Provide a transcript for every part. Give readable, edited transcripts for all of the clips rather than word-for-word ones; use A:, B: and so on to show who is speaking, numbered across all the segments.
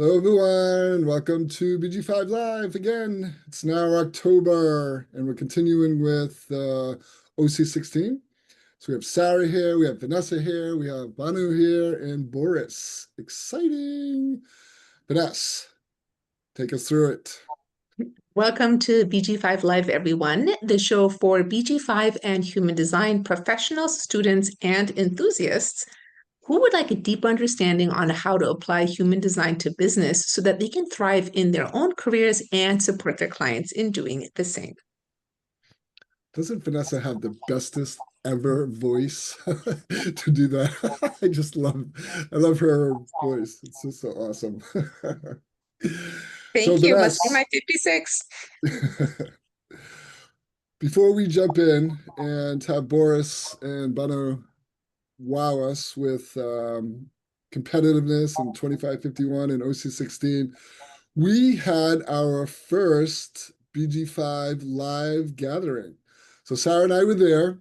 A: Hello, everyone. Welcome to BG5 Live again. It's now October, and we're continuing with OC16. So we have Sarah here, we have Vanessa here, we have Banu here, and Boris. Exciting. Vanessa, take us through it.
B: Welcome to BG5 Live, everyone, the show for BG5 and human design professionals, students, and enthusiasts who would like a deep understanding on how to apply human design to business so that they can thrive in their own careers and support their clients in doing the same.
A: Doesn't Vanessa have the bestest ever voice to do that? I love her voice. It's just so awesome. So
B: Thank you. Must be
A: Vanessa,
B: my 56.
A: before we jump in and have Boris and Bano wow us with competitiveness in 2551 and OC16, we had our first BG5 live gathering. So Sarah and I were there,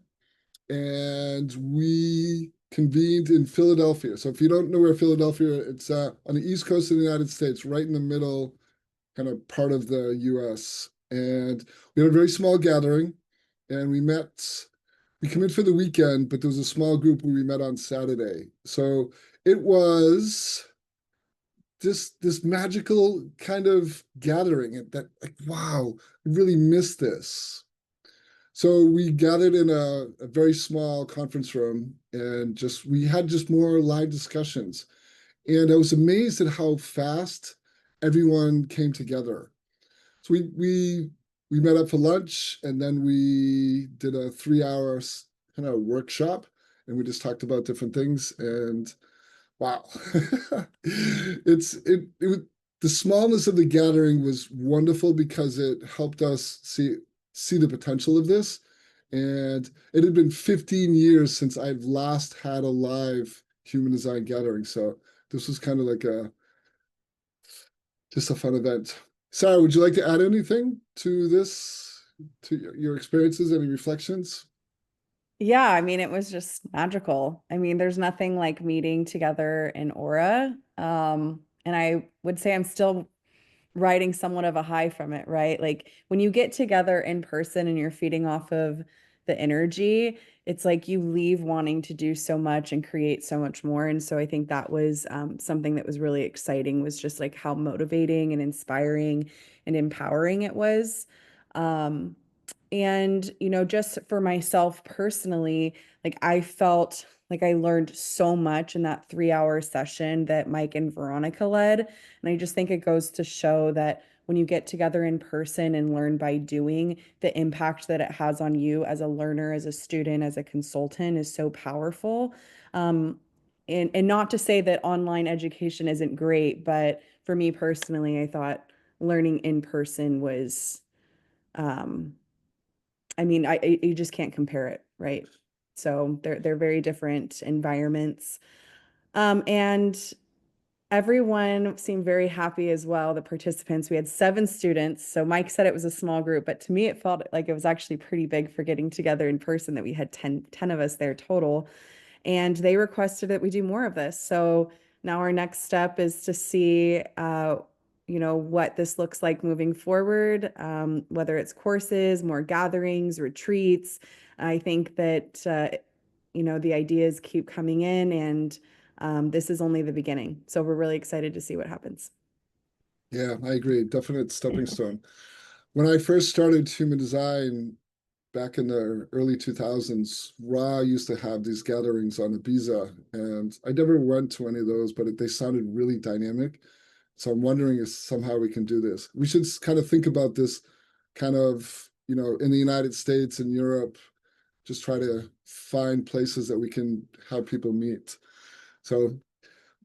A: and we convened in Philadelphia. So if you don't know where Philadelphia, it's on the East Coast of the United States, right in the middle kind of part of the US. And we had a very small gathering, and we come in for the weekend, but there was a small group where we met on Saturday. So it was this magical kind of gathering that, like, wow, I really missed this. So we gathered in a very small conference room, and we had just more live discussions. And I was amazed at how fast everyone came together. So we met up for lunch, and then we did a 3 hour kind of workshop, and we just talked about different things. And wow, it was, the smallness of the gathering was wonderful because it helped us see the potential of this. And it had been 15 years since I've last had a live human design gathering. So this was kind of like just a fun event. Sarah, would you like to add anything to this, to your experiences, any reflections?
C: Yeah, I mean, it was just magical. I mean, there's nothing like meeting together in aura. And I would say I'm still riding somewhat of a high from it, right? Like when you get together in person and you're feeding off of the energy, it's like you leave wanting to do so much and create so much more. And so I think that was something that was really exciting, was just like how motivating and inspiring and empowering it was. Um, and, just for myself personally, like I felt like I learned so much in that 3 hour session that Mike and Veronica led. And I just think it goes to show that when you get together in person and learn by doing, the impact that it has on you as a learner, as a student, as a consultant is so powerful. And not to say that online education isn't great, but for me personally, I thought learning in person was um, I mean, you just can't compare it, right? So they're very different environments. And everyone seemed very happy as well, the participants. We had 7 students. So Mike said it was a small group, but to me, it felt like it was actually pretty big for getting together in person, that we had 10 of us there total. And they requested that we do more of this. So now our next step is to see, what this looks like moving forward, whether it's courses, more gatherings, retreats. I think that, the ideas keep coming in, and this is only the beginning. So we're really excited to see what happens.
A: Yeah, I agree. Definite stepping stone. When I first started human design back in the early 2000s, Ra used to have these gatherings on Ibiza, and I never went to any of those, but they sounded really dynamic. So I'm wondering if somehow we can do this. We should kind of think about this kind of, in the United States and Europe, just try to find places that we can have people meet. So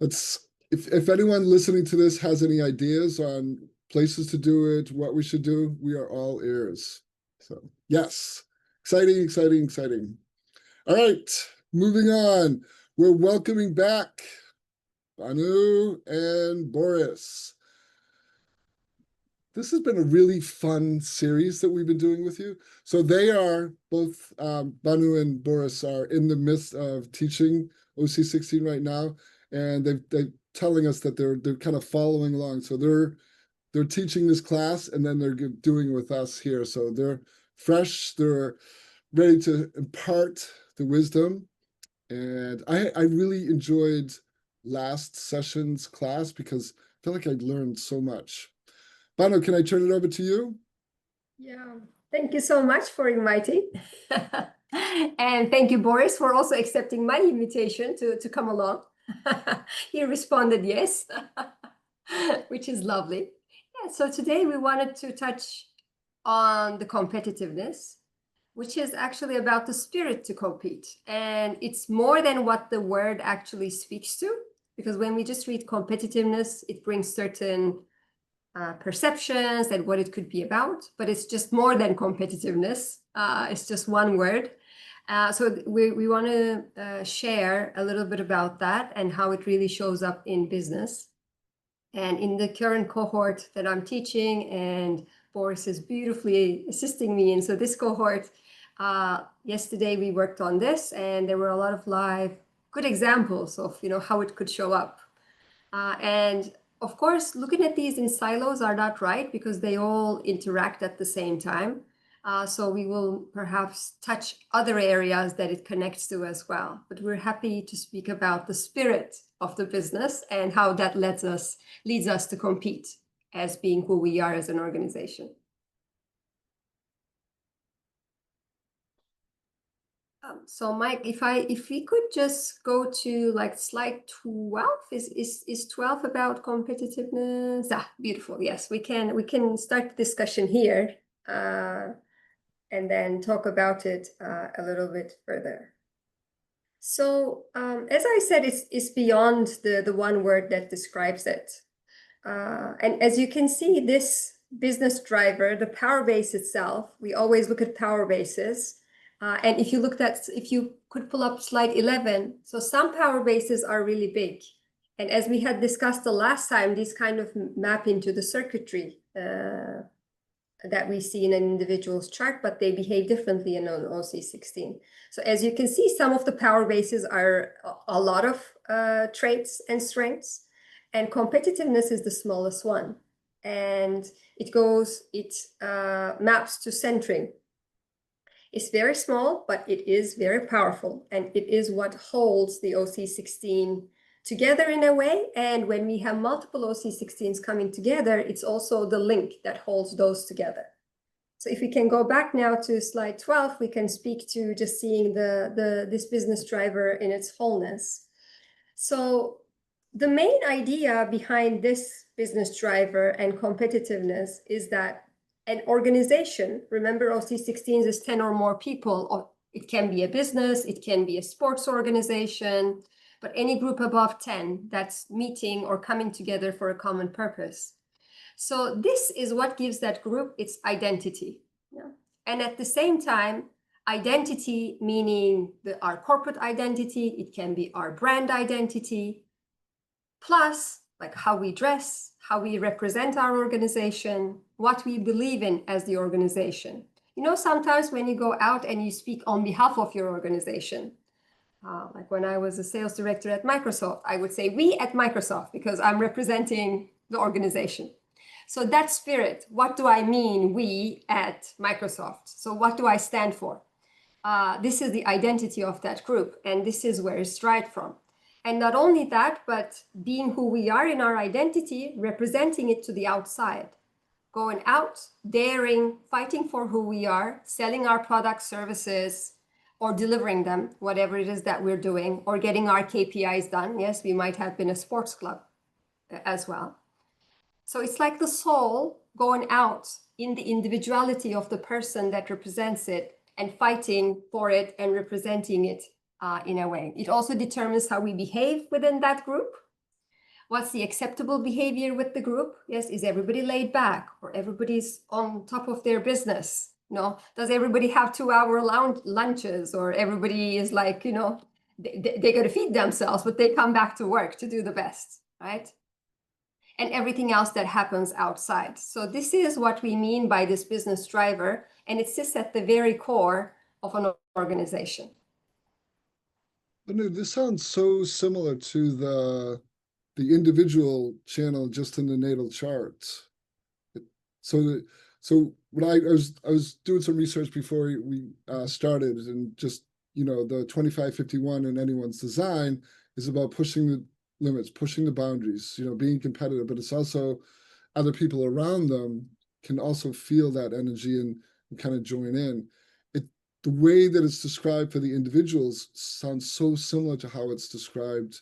A: if anyone listening to this has any ideas on places to do it, what we should do, we are all ears. So yes, exciting, exciting, exciting. All right, moving on. We're welcoming back Banu and Boris. This has been a really fun series that we've been doing with you. So they are both, Banu and Boris are in the midst of teaching OC16 right now. and they're telling us that they're kind of following along. So they're teaching this class, and then they're doing with us here. So they're fresh, they're ready to impart the wisdom. And I really enjoyed last session's class because I feel like I learned so much. Bano, can I turn it over to you?
D: Yeah, thank you so much for inviting. And thank you, Boris, for also accepting my invitation to come along. He responded yes, which is lovely. Yeah, so today we wanted to touch on the competitiveness, which is actually about the spirit to compete. And it's more than what the word actually speaks to, because when we just read competitiveness, it brings certain perceptions and what it could be about, but it's just more than competitiveness. It's just one word. So we want to share a little bit about that and how it really shows up in business. And in the current cohort that I'm teaching, and Boris is beautifully assisting me. And so this cohort, yesterday we worked on this, and there were a lot of live good examples of how it could show up. And of course, looking at these in silos are not right because they all interact at the same time. So we will perhaps touch other areas that it connects to as well. But we're happy to speak about the spirit of the business and how that leads us to compete as being who we are as an organization. So Mike, if we could just go to like slide 12, is 12 about competitiveness? Beautiful. Yes, we can start the discussion here and then talk about it a little bit further. So as I said, it's beyond the one word that describes it. And as you can see, this business driver, the power base itself, we always look at power bases. And if you could pull up slide 11, so some power bases are really big. And as we had discussed the last time, these kind of map into the circuitry that we see in an individual's chart, but they behave differently in an OC16. So as you can see, some of the power bases are a lot of traits and strengths, and competitiveness is the smallest one. And it maps to centering. It's very small, but it is very powerful, and it is what holds the OC16 together in a way. And when we have multiple OC16s coming together, it's also the link that holds those together. So if we can go back now to slide 12, we can speak to just seeing this business driver in its wholeness. So the main idea behind this business driver and competitiveness is that an organization, remember OC16s is 10 or more people, or it can be a business, it can be a sports organization, but any group above 10 that's meeting or coming together for a common purpose. So this is what gives that group its identity. Yeah? And at the same time, identity meaning our corporate identity, it can be our brand identity, plus like how we dress, how we represent our organization, what we believe in as the organization. Sometimes when you go out and you speak on behalf of your organization, like when I was a sales director at Microsoft, I would say we at Microsoft because I'm representing the organization. So that spirit, what do I mean we at Microsoft? So what do I stand for? This is the identity of that group, and this is where it's derived from. And not only that, but being who we are in our identity, representing it to the outside, going out, daring, fighting for who we are, selling our products, services, or delivering them, whatever it is that we're doing, or getting our KPIs done. Yes, we might have been a sports club as well. So it's like the soul going out in the individuality of the person that represents it and fighting for it and representing it in a way. It also determines how we behave within that group. What's the acceptable behavior with the group? Yes, is everybody laid back or everybody's on top of their business? Does everybody have 2-hour lunches, or everybody is like, they got to feed themselves, but they come back to work to do the best, right? And everything else that happens outside. So this is what we mean by this business driver, and it sits at the very core of an organization.
A: Oh no, this sounds so similar to the individual channel just in the natal charts. So so when I was doing some research before we started, and just the 2551 in anyone's design is about pushing the limits, pushing the boundaries, being competitive, but it's also other people around them can also feel that energy and kind of join in. It The way that it's described for the individuals sounds so similar to how it's described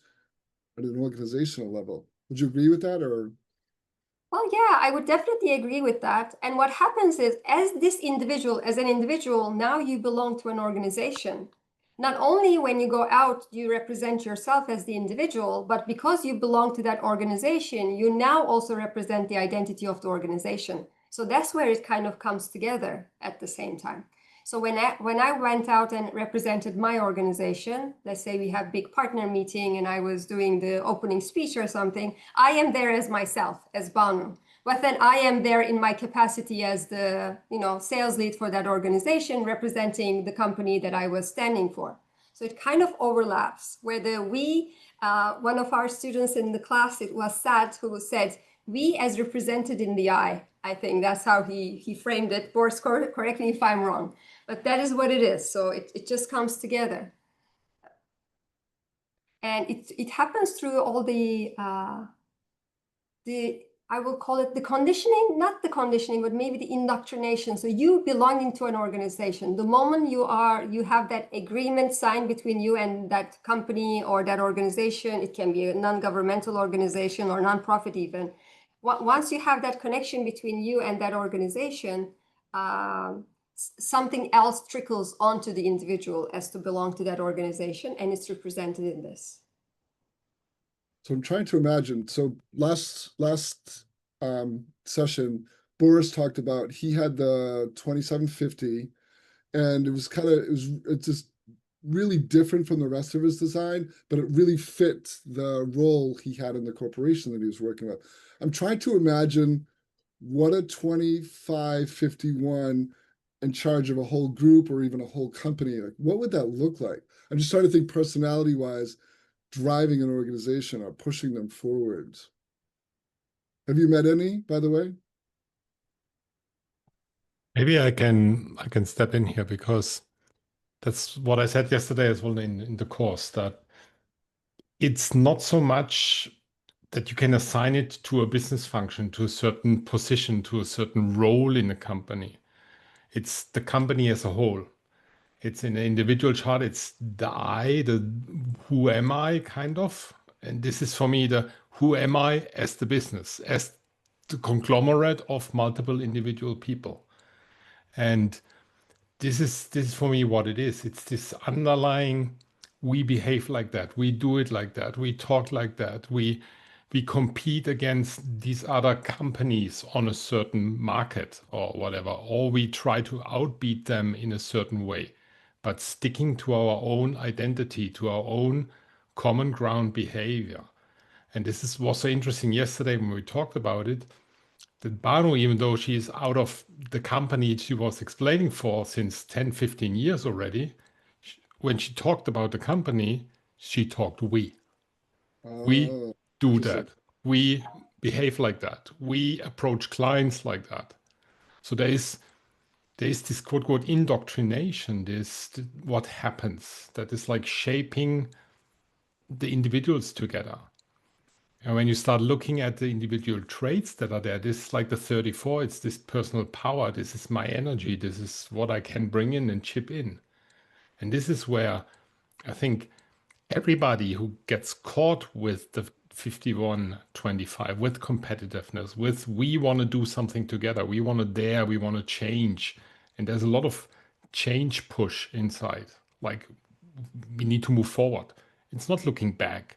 A: at an organizational level. Would you agree with that, or?
D: Well, yeah, I would definitely agree with that. And what happens is, as an individual, now you belong to an organization. Not only when you go out, you represent yourself as the individual, but because you belong to that organization, you now also represent the identity of the organization. So that's where it kind of comes together at the same time. So when I went out and represented my organization, let's say we have big partner meeting and I was doing the opening speech or something, I am there as myself, as Banu. But then I am there in my capacity as the sales lead for that organization, representing the company that I was standing for. So it kind of overlaps. Where one of our students in the class, it was Sad, who said, "We as represented in the I think that's how he framed it. Boris, correct me if I'm wrong. But that is what it is. So it just comes together. And it happens through all the I will call it the conditioning, not the conditioning, but maybe the indoctrination. So you belonging to an organization, the moment you have that agreement signed between you and that company or that organization, it can be a non-governmental organization or nonprofit even. Once you have that connection between you and that organization, something else trickles onto the individual as to belong to that organization, and it's represented in this.
A: So I'm trying to imagine. So last session, Boris talked about he had the 2750, and it's just really different from the rest of his design, but it really fit the role he had in the corporation that he was working with. I'm trying to imagine what a 2551 in charge of a whole group or even a whole company, like what would that look like? I'm just trying to think personality wise, driving an organization or pushing them forwards. Have you met any, by the way?
E: Maybe I can step in here because that's what I said yesterday as well in the course, that it's not so much that you can assign it to a business function, to a certain position, to a certain role in a company. It's the company as a whole. It's in an individual chart. It's the who am I kind of. And this is for me the who am I as the business, as the conglomerate of multiple individual people. And this is for me what it is. It's this underlying, we behave like that, we do it like that, we talk like that, we compete against these other companies on a certain market or whatever, or we try to outbeat them in a certain way, but sticking to our own identity, to our own common ground behavior. And was so interesting yesterday when we talked about it, that Banu, even though she is out of the company she was explaining for since 10, 15 years already, when she talked about the company, she talked we. We
A: Oh,
E: do
A: interesting.
E: that. We behave like that. We approach clients like that. So there is this quote unquote indoctrination, this what happens that is like shaping the individuals together. And when you start looking at the individual traits that are there, this is like the 34, it's this personal power, this is my energy, this is what I can bring in and chip in. And this is where I think everybody who gets caught with the 5125, with competitiveness, with we want to do something together, we want to dare, we want to change. And there's a lot of change push inside. Like we need to move forward. It's not looking back.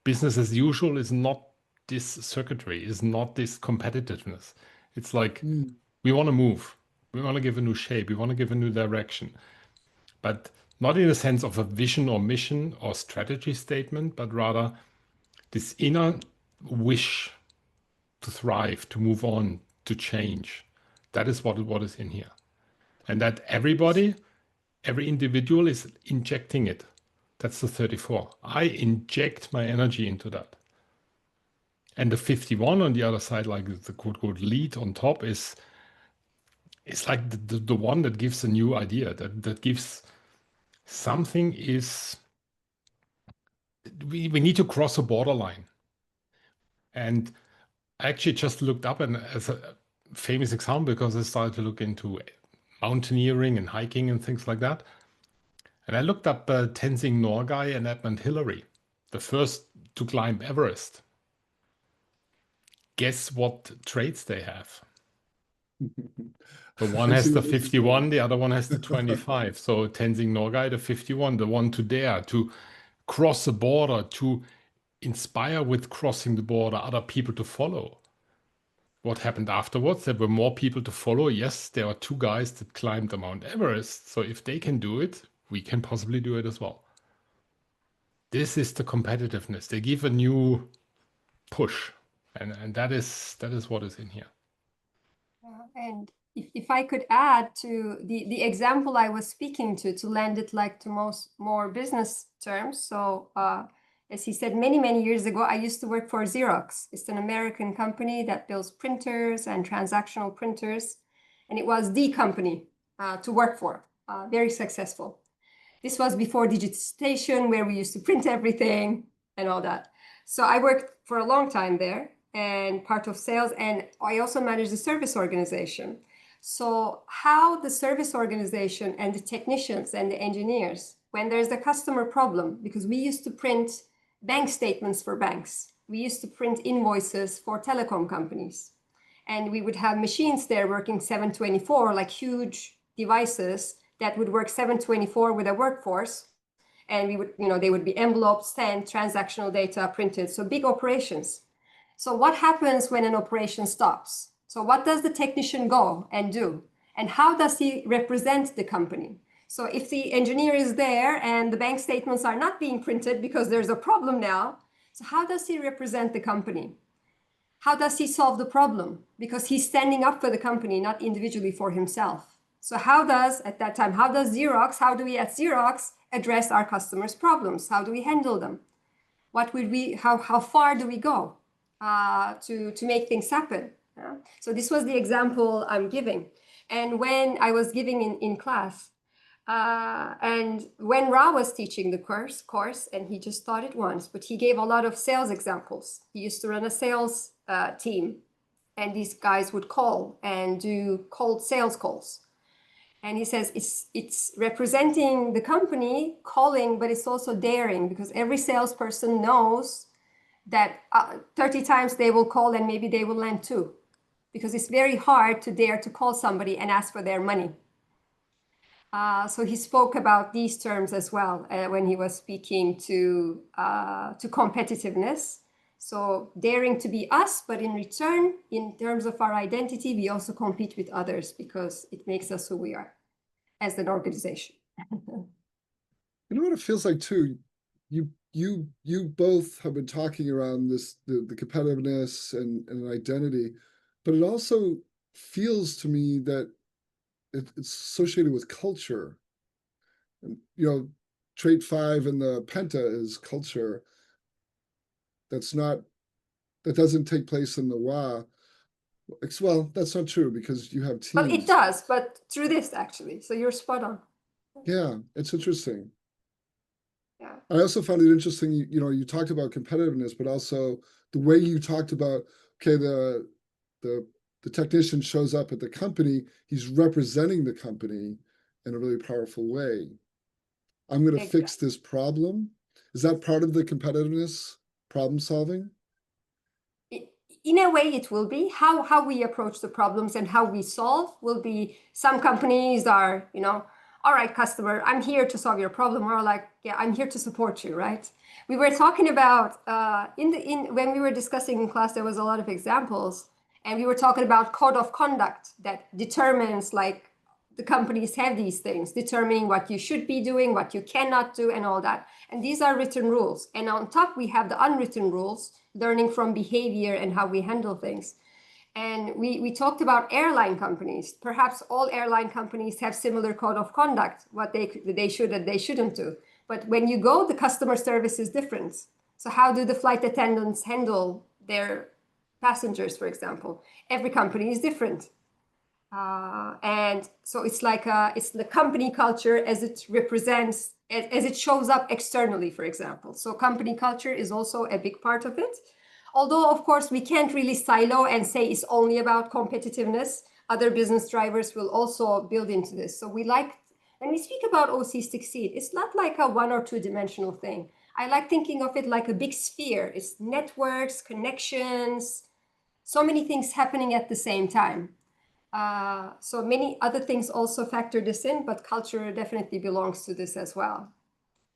E: Business as usual is not this circuitry, is not this competitiveness. It's like
A: Mm.
E: we want to move. We want to give a new shape. We want to give a new direction. But not in a sense of a vision or mission or strategy statement, but rather this inner wish to thrive, to move on, to change. That is what is in here. And that everybody, every individual is injecting it. That's the 34. I inject my energy into that. And the 51 on the other side, like the quote lead on top, is like the one that gives a new idea, that gives something is we need to cross a borderline. And I actually just looked up, and as a famous example, because I started to look into mountaineering and hiking and things like that. And I looked up Tenzing Norgay and Edmund Hillary, the first to climb Everest. Guess what traits they have? The one has the 51, the other one has the 25. So Tenzing Norgay, the 51, the one to dare, to cross the border, to inspire with crossing the border other people to follow. What happened afterwards? There were more people to follow. Yes, there are two guys that climbed the Mount Everest. So if they can do it, we can possibly do it as well. This is the competitiveness. They give a new push, and that is what is in here.
D: And if I could add to the example I was speaking to land it like to more business terms. So as he said, many years ago, I used to work for Xerox. It's an American company that builds printers and transactional printers. And it was the company to work for, very successful. This was before digitization, where we used to print everything and all that. So I worked for a long time there and part of sales, and I also managed the service organization. So how the service organization and the technicians and the engineers, when there's a customer problem, because we used to print bank statements for banks, we used to print invoices for telecom companies, and we would have machines there working 7/24, like huge devices that would work 7/24 with a workforce. And we would, they would be envelopes, sent, transactional data printed. So big operations. So what happens when an operation stops? So what does the technician go and do? And how does he represent the company? So if the engineer is there and the bank statements are not being printed because there's a problem now, so how does he represent the company? How does he solve the problem? Because he's standing up for the company, not individually for himself. So how do we at Xerox address our customers' problems? How do we handle them? How far do we go to make things happen? So this was the example I'm giving. And when I was giving in class, and when Ra was teaching the course, and he just taught it once, but he gave a lot of sales examples. He used to run a sales team, and these guys would call and do cold sales calls. And he says it's representing the company calling, but it's also daring, because every salesperson knows that 30 times they will call and maybe they will land two, because it's very hard to dare to call somebody and ask for their money. So he spoke about these terms as well when he was speaking to competitiveness. So daring to be us, but in return, in terms of our identity, we also compete with others because it makes us who we are as an organization.
A: You know what it feels like too? You both have been talking around this the competitiveness and identity, but it also feels to me that it's associated with culture. And trait 5 in the Penta is culture. That doesn't take place in the Wa. Well, that's not true, because you have teams.
D: Well, it does, but through this actually. So you're spot on.
A: Yeah, it's interesting.
D: Yeah.
A: I also found it interesting, you talked about competitiveness, but also the way you talked about, okay, the technician shows up at the company, he's representing the company in a really powerful way. I'm going to fix this problem. Is that part of the competitiveness, problem solving?
D: In a way, it will be. How we approach the problems and how we solve will be. Some companies are, all right, customer, I'm here to solve your problem. Or like, yeah, I'm here to support you, right? We were talking about when we were discussing in class, there was a lot of examples, and we were talking about code of conduct that determines, like, the companies have these things determining what you should be doing, what you cannot do, and all that. And these are written rules. And on top, we have the unwritten rules, learning from behavior and how we handle things. And we talked about airline companies. Perhaps all airline companies have similar code of conduct, what they should and they shouldn't do. But when you go, the customer service is different. So how do the flight attendants handle their passengers, for example? Every company is different. And so it's like it's the company culture as it represents, as it shows up externally, for example. So company culture is also a big part of it. Although, of course, we can't really silo and say it's only about competitiveness. Other business drivers will also build into this. So we like, when we speak about OC Succeed, it's not like a 1 or 2 dimensional thing. I like thinking of it like a big sphere. It's networks, connections, so many things happening at the same time. So many other things also factor this in, but culture definitely belongs to this as well,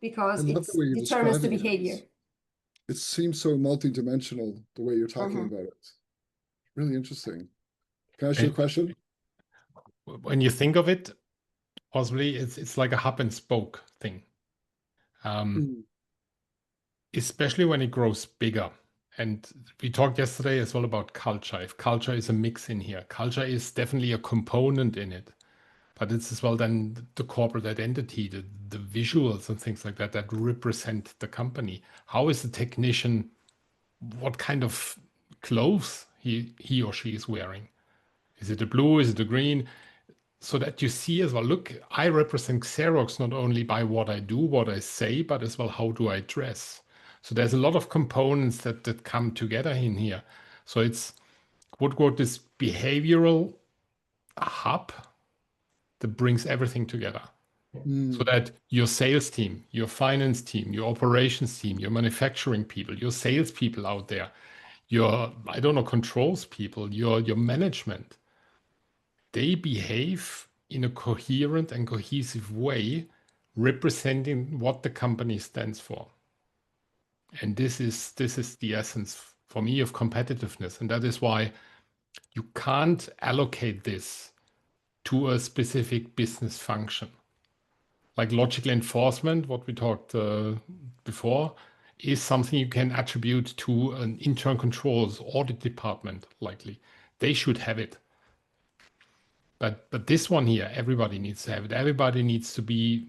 D: because
A: I love
D: it
A: the way you're
D: determines the
A: describing
D: behavior.
A: it seems so multidimensional the way you're talking
D: Mhm.
A: about it. Really interesting. Can I ask you a question?
E: When you think of it, possibly it's like a hub and spoke thing.
A: Mm,
E: Especially when it grows bigger. And we talked yesterday as well about culture. If culture is a mix in here, culture is definitely a component in it, but it's as well then the corporate identity, the visuals and things like that that represent the company. How is the technician? What kind of clothes he or she is wearing? Is it a blue? Is it a green? So that you see as well, look, I represent Xerox not only by what I do, what I say, but as well, how do I dress? So there's a lot of components that come together in here. So it's what this behavioral hub that brings everything together. So
A: mm.
E: that your sales team, your finance team, your operations team, your manufacturing people, your sales people out there, your, I don't know, controls people, your management, they behave in a coherent and cohesive way, representing what the company stands for. And this is the essence for me of competitiveness. And that is why you can't allocate this to a specific business function. Like logical enforcement, what we talked before, is something you can attribute to an internal controls audit department, likely. They should have it. But this one here, everybody needs to have it. Everybody needs to be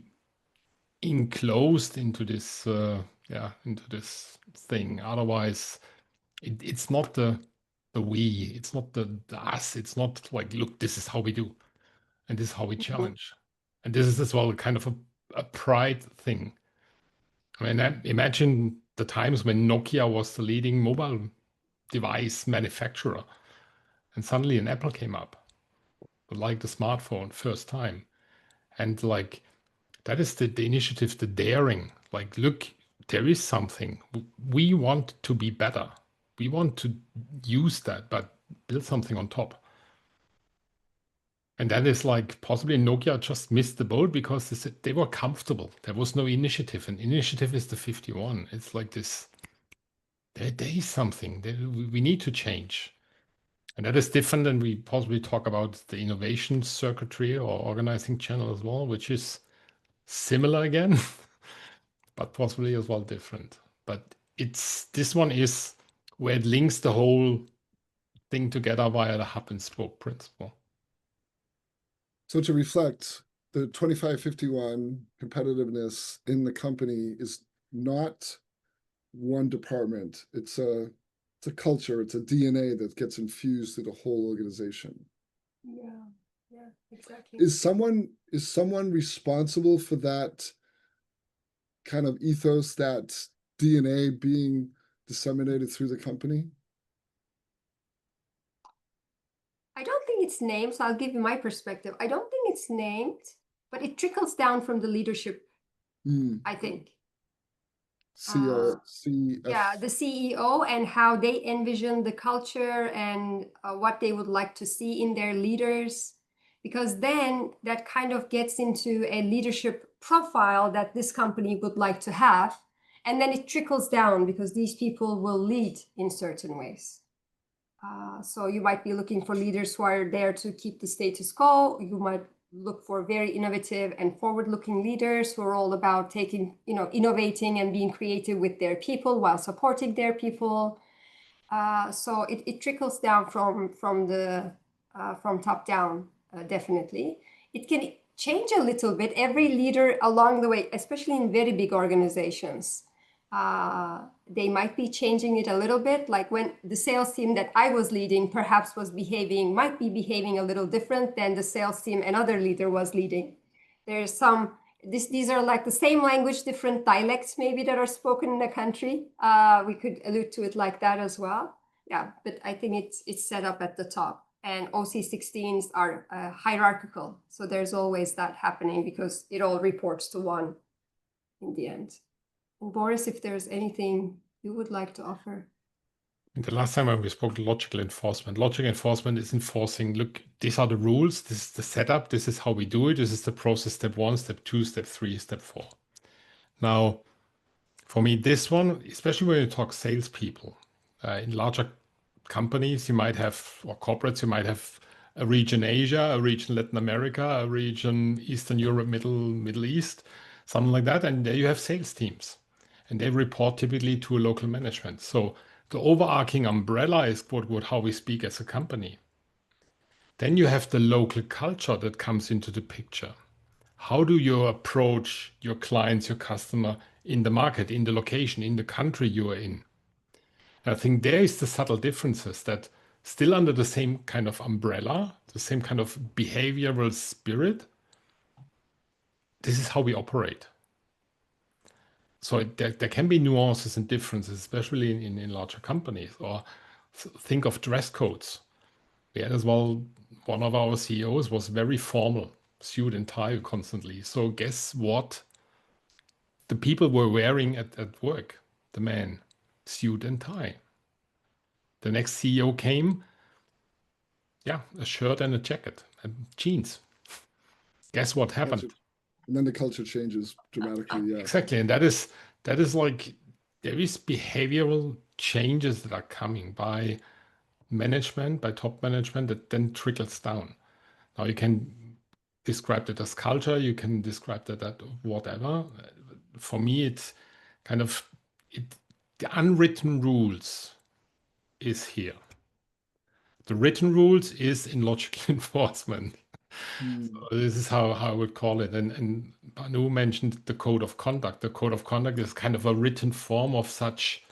E: enclosed into this into this thing. Otherwise, it's not the we, it's not the us. It's not like, look, this is how we do, and this is how we challenge, and this is as well kind of a pride thing. I mean, imagine the times when Nokia was the leading mobile device manufacturer, and suddenly an Apple came up, like the smartphone, first time. And like that is the initiative, the daring. Like, look, there is something. We want to be better. We want to use that, but build something on top. And that is like possibly Nokia just missed the boat because they were comfortable. There was no initiative. And initiative is the 51. It's like this. There is something. We need to change. And that is different than we possibly talk about the innovation circuitry or organizing channel as well, which is similar again, but possibly as well different. But this one is where it links the whole thing together via the hub and spoke principle.
A: So to reflect, the 2551 competitiveness in the company is not one department. It's a culture, it's a DNA that gets infused through the whole organization.
D: Yeah, exactly.
A: Is someone responsible for that kind of ethos, that DNA being disseminated through the company?
D: I don't think it's named, so I'll give you my perspective. I don't think it's named, but it trickles down from the leadership, I think. Yeah, the CEO and how they envision the culture and what they would like to see in their leaders, because then that kind of gets into a leadership profile that this company would like to have. And then it trickles down because these people will lead in certain ways. So you might be looking for leaders who are there to keep the status quo. You might look for very innovative and forward-looking leaders who are all about taking, innovating and being creative with their people while supporting their people. So it trickles down from top down, definitely. It can change a little bit. Every leader along the way, especially in very big organizations, they might be changing it a little bit. Like when the sales team that I was leading perhaps might be behaving a little different than the sales team another leader was leading. There's some, these are like the same language, different dialects maybe that are spoken in the country. We could allude to it like that as well. Yeah, but I think it's set up at the top. And OC16s are hierarchical. So there's always that happening because it all reports to one in the end. And Boris, if there's anything you would like to offer.
E: The last time when we spoke logical enforcement is enforcing, look, these are the rules, this is the setup, this is how we do it, this is the process, step 1, step 2, step 3, step 4. Now, for me, this one, especially when you talk salespeople, in larger companies, you might have, or corporates, you might have a region Asia, a region Latin America, a region Eastern Europe, Middle East, something like that. And there you have sales teams. And they report typically to a local management. So the overarching umbrella is how we speak as a company. Then you have the local culture that comes into the picture. How do you approach your clients, your customer in the market, in the location, in the country you are in? I think there is the subtle differences that still under the same kind of umbrella, the same kind of behavioral spirit, this is how we operate. So there can be nuances and differences, especially in larger companies. Or think of dress codes. We had as well, one of our CEOs was very formal, suit and tie constantly. So guess what? The people were wearing at work, the men, suit and tie. The next CEO came, yeah, a shirt and a jacket and jeans. Guess what happened?
A: And then the culture changes dramatically. Yeah,
E: exactly. And that is like, there is behavioral changes that are coming by management, by top management, that then trickles down. Now you can describe that as culture, you can describe that as whatever. For me, it's kind of the unwritten rules is here. The written rules is in logical enforcement. So this is how I would call it. And Banu mentioned the code of conduct. The code of conduct is kind of a written form of such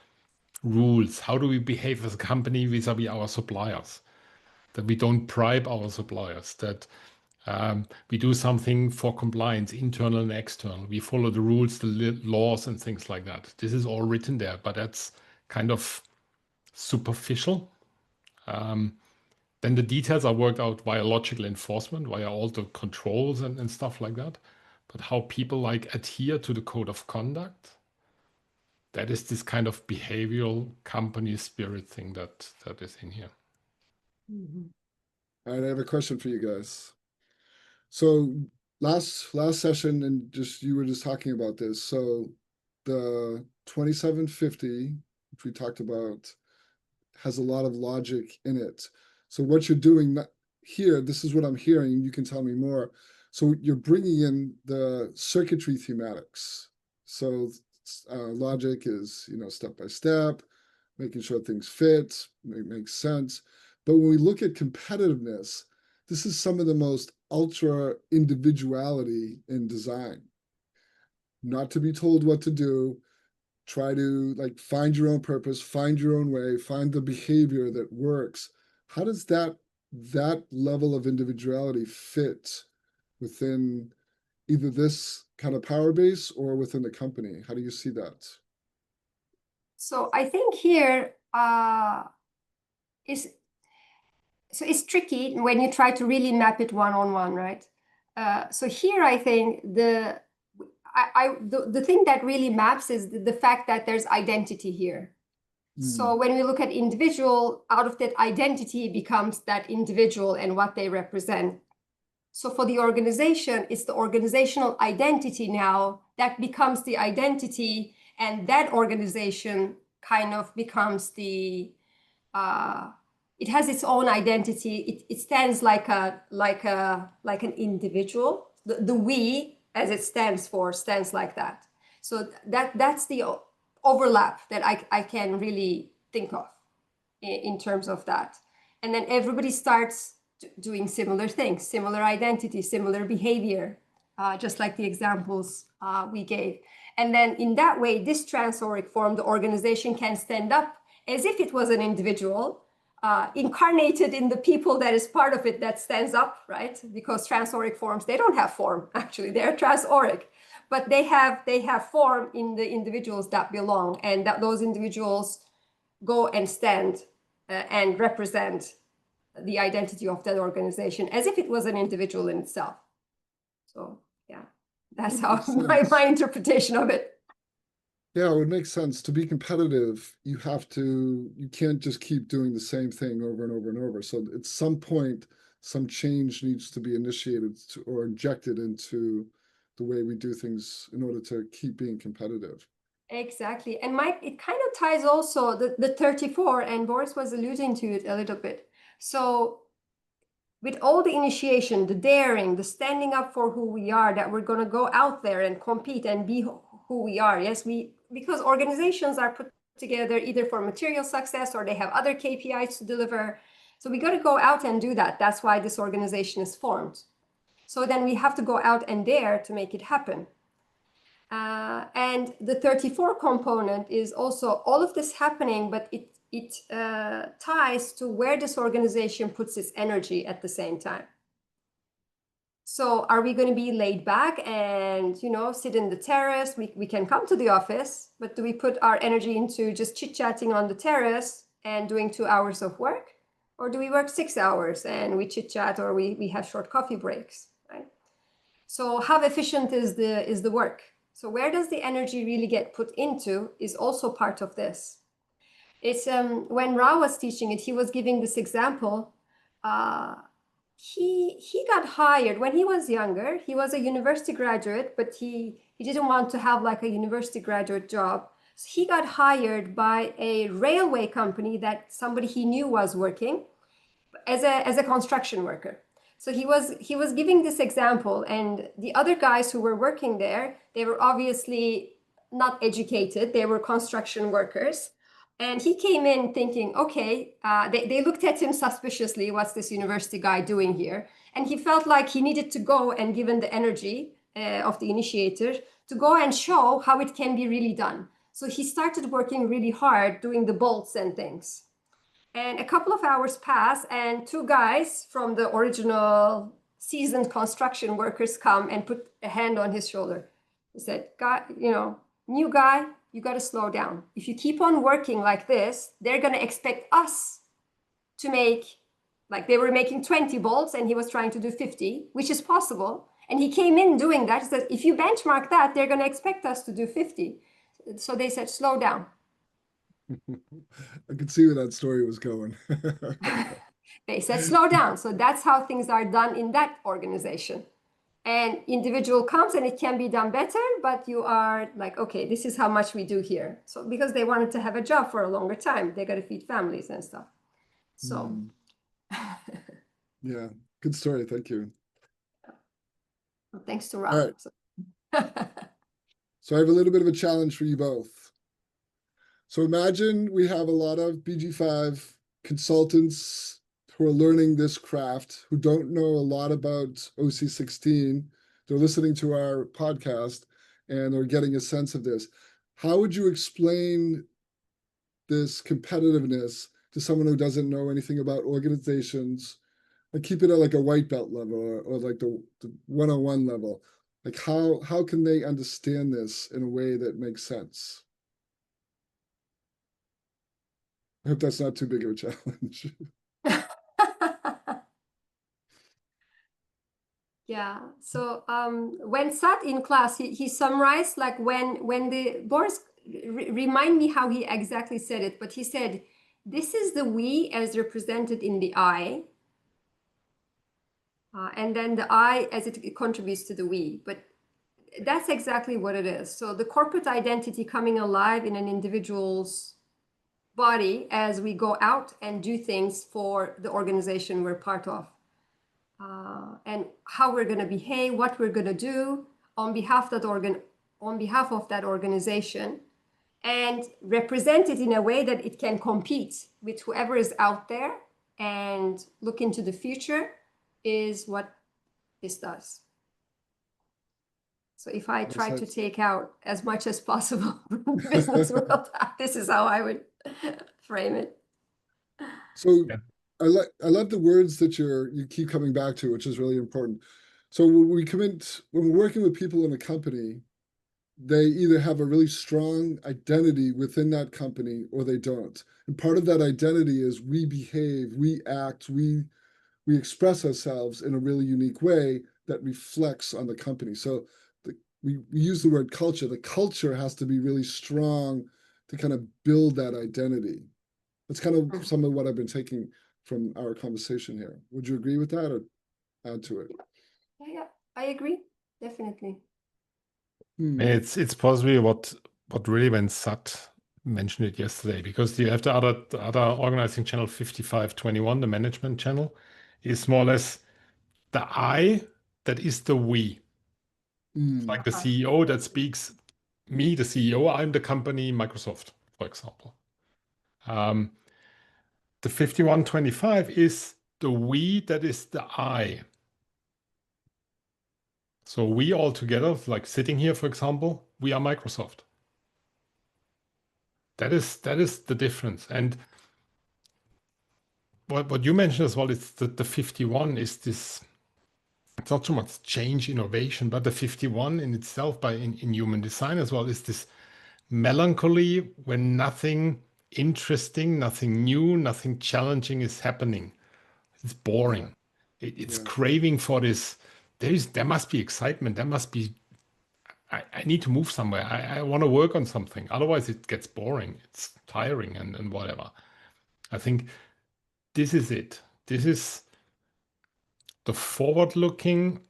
E: rules. How do we behave as a company vis-a-vis our suppliers? That we don't bribe our suppliers, that we do something for compliance, internal and external. We follow the rules, the laws and things like that. This is all written there, but that's kind of superficial. Then the details are worked out via logical enforcement, via all the controls and stuff like that. But how people like adhere to the code of conduct, that is this kind of behavioral company spirit thing that is in here.
A: All right, I have a question for you guys. So last session, and just you were just talking about this. So the 2750, which we talked about, has a lot of logic in it. So what you're doing here, this is what I'm hearing. You can tell me more. So you're bringing in the circuitry thematics. So logic is, step by step, making sure things fit, make sense. But when we look at competitiveness, this is some of the most ultra individuality in design. Not to be told what to do, try to find your own purpose, find your own way, find the behavior that works. How does that level of individuality fit within either this kind of power base or within the company? How do you see that?
D: So I think here it's tricky when you try to really map it one-on-one, right? So here I think the thing that really maps is the fact that there's identity here. So when we look at individual, out of that identity becomes that individual and what they represent. So for the organization, it's the organizational identity now that becomes the identity, and that organization kind of becomes the it has its own identity. It stands like an individual. The we, as it stands for, stands like that. So that's the overlap that I can really think of in terms of that. And then everybody starts doing similar things, similar identity, similar behavior, just like the examples we gave. And then in that way, this transauric form, the organization can stand up as if it was an individual, incarnated in the people that is part of it that stands up, right? Because transauric forms, they don't have form, actually, they're transauric. But they have form in the individuals that belong, and that those individuals go and stand and represent the identity of that organization as if it was an individual in itself. So yeah, that's how my interpretation of it.
A: Yeah, it would make sense. To be competitive, you can't just keep doing the same thing over and over and over. So at some point, some change needs to be initiated or injected into the way we do things in order to keep being competitive.
D: Exactly. And Mike, it kind of ties also the 34, and Boris was alluding to it a little bit. So with all the initiation, the daring, the standing up for who we are, that we're going to go out there and compete and be who we are. Yes, because organizations are put together either for material success or they have other KPIs to deliver. So we got to go out and do that. That's why this organization is formed. So then we have to go out and dare to make it happen. And the 34 component is also all of this happening, but it ties to where this organization puts its energy at the same time. So are we going to be laid back and, sit in the terrace? We can come to the office, but do we put our energy into just chit-chatting on the terrace and doing 2 hours of work? Or do we work 6 hours and we chit-chat, or we have short coffee breaks, right? So how efficient is the work? So where does the energy really get put into is also part of this. It's when Ra was teaching it, he was giving this example. He got hired when he was younger. He was a university graduate, but he didn't want to have like a university graduate job. So he got hired by a railway company that somebody he knew was working as a construction worker. So he was giving this example, and the other guys who were working there, they were obviously not educated. They were construction workers. And he came in thinking, okay, they looked at him suspiciously. What's this university guy doing here? And he felt like he needed to go and, given the energy of the initiator, to go and show how it can be really done. So he started working really hard, doing the bolts and things. And a couple of hours pass, and 2 guys from the original seasoned construction workers come and put a hand on his shoulder. He said, "Guy, new guy, you got to slow down. If you keep on working like this, they're going to expect us to make," like they were making 20 bolts and he was trying to do 50, which is possible. And he came in doing that. He said, if you benchmark that, they're going to expect us to do 50. So they said, slow down.
A: I could see where that story was going.
D: They said, slow down. So that's how things are done in that organization. And individual comes and it can be done better, but you are like, okay, this is how much we do here. So because they wanted to have a job for a longer time, they got to feed families and stuff. So.
A: Yeah, good story. Thank you.
D: Well, thanks to
A: All
D: Rob.
A: right. So I have a little bit of a challenge for you both. So imagine we have a lot of BG5 consultants who are learning this craft, who don't know a lot about OC16. They're listening to our podcast and they're getting a sense of this. How would you explain this competitiveness to someone who doesn't know anything about organizations? Like keep it at like a white belt level or like the 101 level. Like how can they understand this in a way that makes sense? I hope that's not too big of a challenge.
D: Yeah. So when sat in class, he summarized like when the Boris remind me how he exactly said it, but he said, "This is the we as represented in the I, and then the I as it contributes to the we." But that's exactly what it is. So the corporate identity coming alive in an individual's body as we go out and do things for the organization we're part of. And how we're going to behave, what we're going to do on behalf of that organization, and represent it in a way that it can compete with whoever is out there and look into the future is what this does. So if I try to take out as much as possible from the business world, this is how I would frame it.
A: So
E: Yeah.
A: I love the words that you keep coming back to, which is really important. So when we're working with people in a company, they either have a really strong identity within that company or they don't. And part of that identity is we behave, we act, we express ourselves in a really unique way that reflects on the company. So we use the word culture. The culture has to be really strong to kind of build that identity. That's kind of some of what I've been taking from our conversation here. Would you agree with that or add to it?
D: Yeah, I agree. Definitely.
E: It's possibly what really when Sat mentioned it yesterday, because you have the other organizing channel 5521, the management channel, is more or less the I that is the we. Like the CEO that speaks, me, the CEO, I'm the company, Microsoft, for example. The 5125 is the we that is the I. So we all together, like sitting here, for example, we are Microsoft. That is the difference. And what you mentioned as well is that the 51 is this, it's not so much change innovation, but the 51 in itself in human design as well is this melancholy when nothing interesting, nothing new, nothing challenging is happening. It's boring. It's craving for this. There must be excitement. There must be, I need to move somewhere. I want to work on something. Otherwise it gets boring. It's tiring and whatever. I think this is it. This is the forward-looking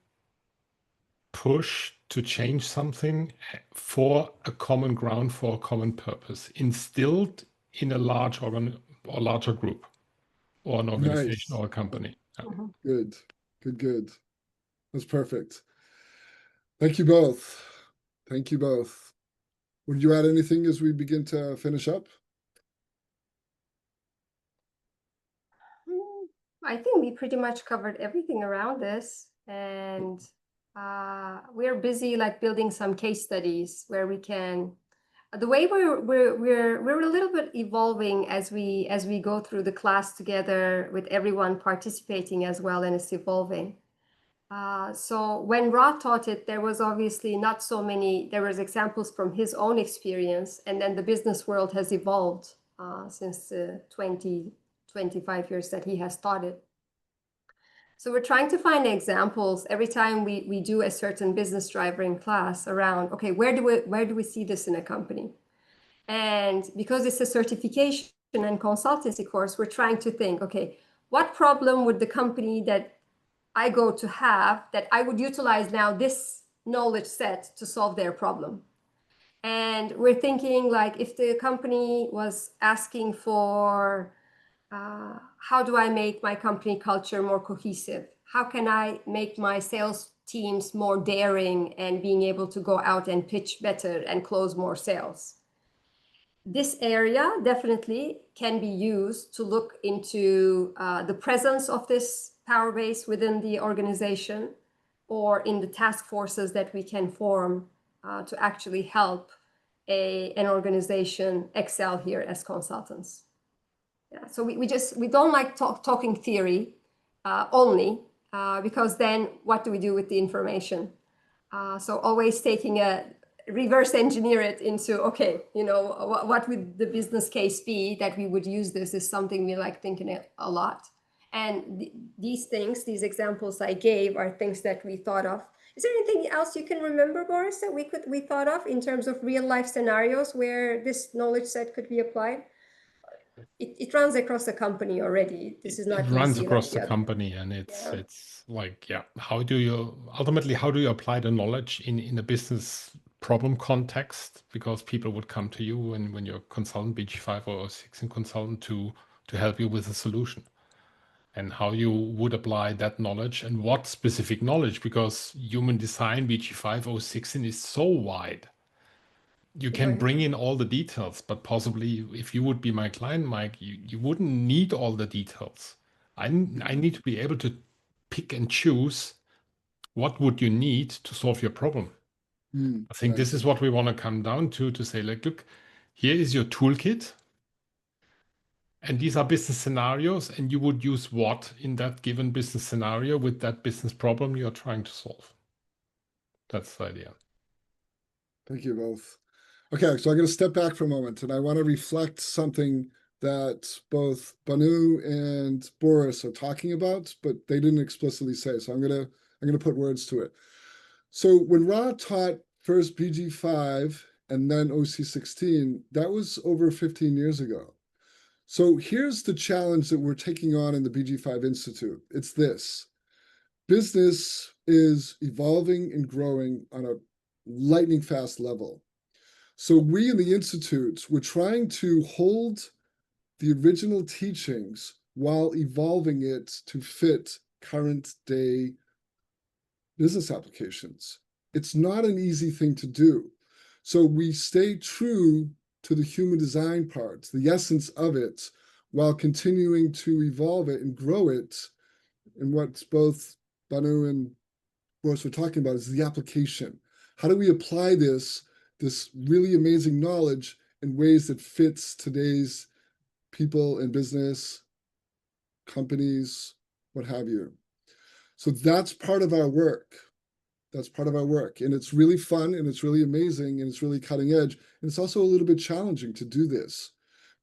E: push to change something for a common ground, for a common purpose, instilled in a larger group or an organization
A: Nice.
E: or a company.
A: Good. Good. That's perfect. Thank you both. Thank you both. Would you add anything as we begin to finish up?
D: I think we pretty much covered everything around this, and we're busy like building some case studies where we can. The way we're a little bit evolving as we go through the class together with everyone participating as well, and it's evolving. So when Ra taught it, there was obviously not so many. There was examples from his own experience, and then the business world has evolved since the 25 years that he has taught it. So we're trying to find examples every time we do a certain business driver in class around, okay, where do we see this in a company? And because it's a certification and consultancy course, we're trying to think, okay, what problem would the company that I go to have that I would utilize now this knowledge set to solve their problem? And we're thinking like if the company was asking for how do I make my company culture more cohesive? How can I make my sales teams more daring and being able to go out and pitch better and close more sales? This area definitely can be used to look into the presence of this power base within the organization or in the task forces that we can form to actually help an organization excel here as consultants. Yeah, so we don't like talking theory only because then what do we do with the information? So always taking a reverse engineer it into, okay, you know, what would the business case be that we would use this is something we like thinking a lot. And these things, these examples I gave are things that we thought of. Is there anything else you can remember, Boris, that we thought of in terms of real life scenarios where this knowledge set could be applied? It runs across the company already. This is not
E: It runs
D: easy like
E: across the
D: other.
E: company, and it's like, yeah, how do you apply the knowledge in a business problem context? Because people would come to you when you're a consultant, BG5 or 6 in consultant to help you with a solution. And how you would apply that knowledge and what specific knowledge, because human design BG5 or 6 in is so wide. You can
D: Right.
E: bring in all the details, but possibly if you would be my client, Mike, you wouldn't need all the details. I need to be able to pick and choose what would you need to solve your problem. I think this
A: Nice.
E: is what we want to come down to say, like, look, here is your toolkit. And these are business scenarios, and you would use what in that given business scenario with that business problem you're trying to solve. That's the idea.
A: Thank you both. Okay, so I'm going to step back for a moment, and I want to reflect something that both Banu and Boris are talking about, but they didn't explicitly say. So I'm gonna put words to it. So when Ra taught first BG5 and then OC16, that was over 15 years ago. So here's the challenge that we're taking on in the BG5 Institute. It's this. Business is evolving and growing on a lightning fast level. So we in the Institute, we're trying to hold the original teachings while evolving it to fit current day business applications. It's not an easy thing to do. So we stay true to the human design parts, the essence of it, while continuing to evolve it and grow it. And what both Banu and Boris were talking about is the application. How do we apply this really amazing knowledge in ways that fits today's people in business, companies, what have you? So that's part of our work. That's part of our work. And it's really fun and it's really amazing and it's really cutting edge. And it's also a little bit challenging to do this.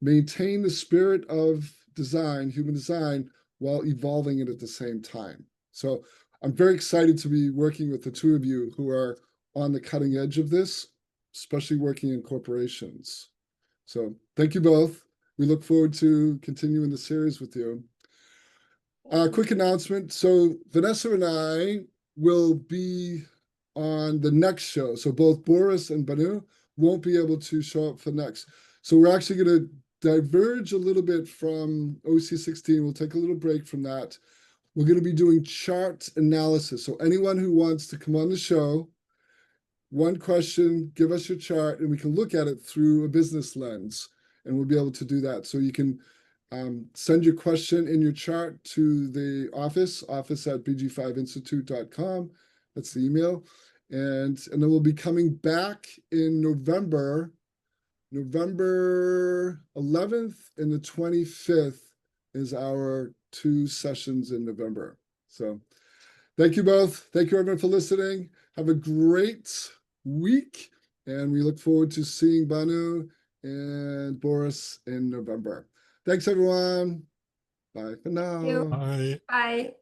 A: Maintain the spirit of design, human design, while evolving it at the same time. So I'm very excited to be working with the two of you who are on the cutting edge of this, especially working in corporations. So thank you both. We look forward to continuing the series with you. Quick announcement. So Vanessa and I will be on the next show. So both Boris and Banu won't be able to show up for next. So we're actually going to diverge a little bit from OC16. We'll take a little break from that. We're going to be doing chart analysis. So anyone who wants to come on the show, one question, give us your chart, and we can look at it through a business lens, and we'll be able to do that. So you can send your question in your chart to the office at bg5institute.com. That's the email. And then we'll be coming back in November 11th and the 25th is our 2 sessions in November. So thank you both. Thank you everyone for listening. Have a great week. And we look forward to seeing Banu and Boris in November. Thanks, everyone. Bye for now.
E: Bye.
D: Bye.